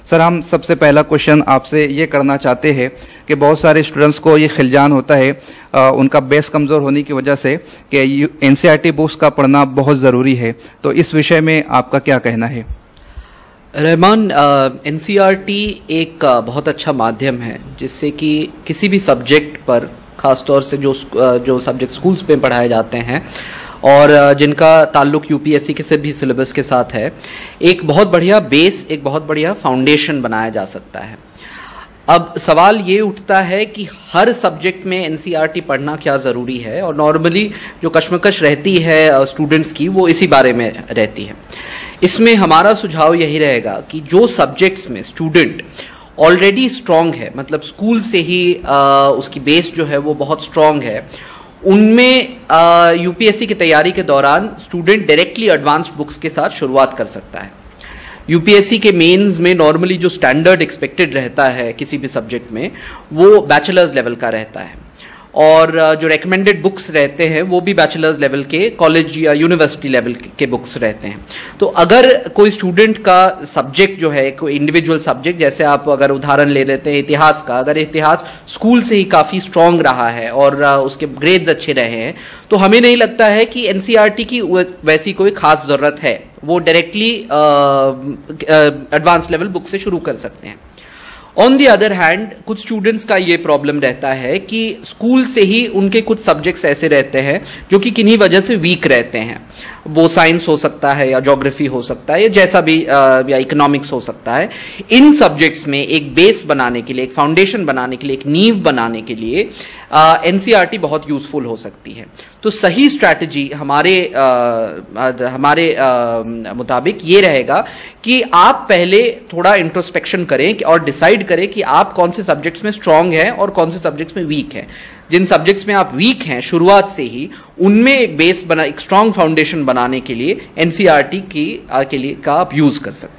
Sir, हम सबसे पहला क्वेश्चन आपसे ये करना चाहते हैं कि बहुत सारे स्टूडेंट्स को ये खिलजान होता है उनका बेस कमज़ोर होने की वजह से कि एनसीईआरटी बुक्स का पढ़ना बहुत ज़रूरी है, तो इस विषय में आपका क्या कहना है? रहमान, एनसीईआरटी एक बहुत अच्छा माध्यम है जिससे कि किसी भी सब्जेक्ट पर, ख़ास तौर से जो सब्जेक्ट स्कूल्स में पढ़ाए जाते हैं और जिनका ताल्लुक यूपीएससी के से भी सिलेबस के साथ है, एक बहुत बढ़िया बेस, एक बहुत बढ़िया फाउंडेशन बनाया जा सकता है। अब सवाल ये उठता है कि हर सब्जेक्ट में एनसीईआरटी पढ़ना क्या ज़रूरी है, और नॉर्मली जो कश्मकश रहती है स्टूडेंट्स की वो इसी बारे में रहती है। इसमें हमारा सुझाव यही रहेगा कि जो सब्जेक्ट्स में स्टूडेंट ऑलरेडी स्ट्रॉन्ग है, मतलब स्कूल से ही उसकी बेस जो है वो बहुत स्ट्रॉन्ग है, उनमें यूपीएससी की तैयारी के दौरान स्टूडेंट डायरेक्टली एडवांस्ड बुक्स के साथ शुरुआत कर सकता है। यूपीएससी के मेंस में नॉर्मली जो स्टैंडर्ड एक्सपेक्टेड रहता है किसी भी सब्जेक्ट में, वो बैचलर्स लेवल का रहता है, और जो रेकमेंडेड बुक्स रहते हैं वो भी बैचलर्स लेवल के, कॉलेज या यूनिवर्सिटी लेवल के बुक्स रहते हैं। तो अगर कोई स्टूडेंट का सब्जेक्ट जो है, कोई इंडिविजुअल सब्जेक्ट, जैसे आप अगर उदाहरण ले लेते हैं इतिहास का, अगर इतिहास स्कूल से ही काफ़ी स्ट्रॉन्ग रहा है और उसके ग्रेड्स अच्छे रहे हैं, तो हमें नहीं लगता है कि एनसीईआरटी की वैसी कोई खास ज़रूरत है। वो डायरेक्टली एडवांस लेवल बुक से शुरू कर सकते हैं। ऑन दी अदर हैंड, कुछ स्टूडेंट्स का ये प्रॉब्लम रहता है कि स्कूल से ही उनके कुछ सब्जेक्ट्स ऐसे रहते हैं जो कि किन्हीं वजह से वीक रहते हैं। वो साइंस हो सकता है या ज्योग्राफी हो सकता है या जैसा भी, या इकोनॉमिक्स हो सकता है। इन सब्जेक्ट्स में एक बेस बनाने के लिए, एक फाउंडेशन बनाने के लिए, एक नींव बनाने के लिए एनसीईआरटी बहुत यूजफुल हो सकती है। तो सही स्ट्रैटेजी हमारे मुताबिक ये रहेगा कि आप पहले थोड़ा इंट्रोस्पेक्शन करें और डिसाइड करें कि आप कौन से सब्जेक्ट्स में स्ट्रांग हैं और कौन से सब्जेक्ट्स में वीक हैं। जिन सब्जेक्ट्स में आप वीक हैं शुरुआत से ही, उनमें एक बेस बना, एक स्ट्रांग फाउंडेशन बनाने के लिए एनसीईआरटी का आप यूज कर सकते हैं।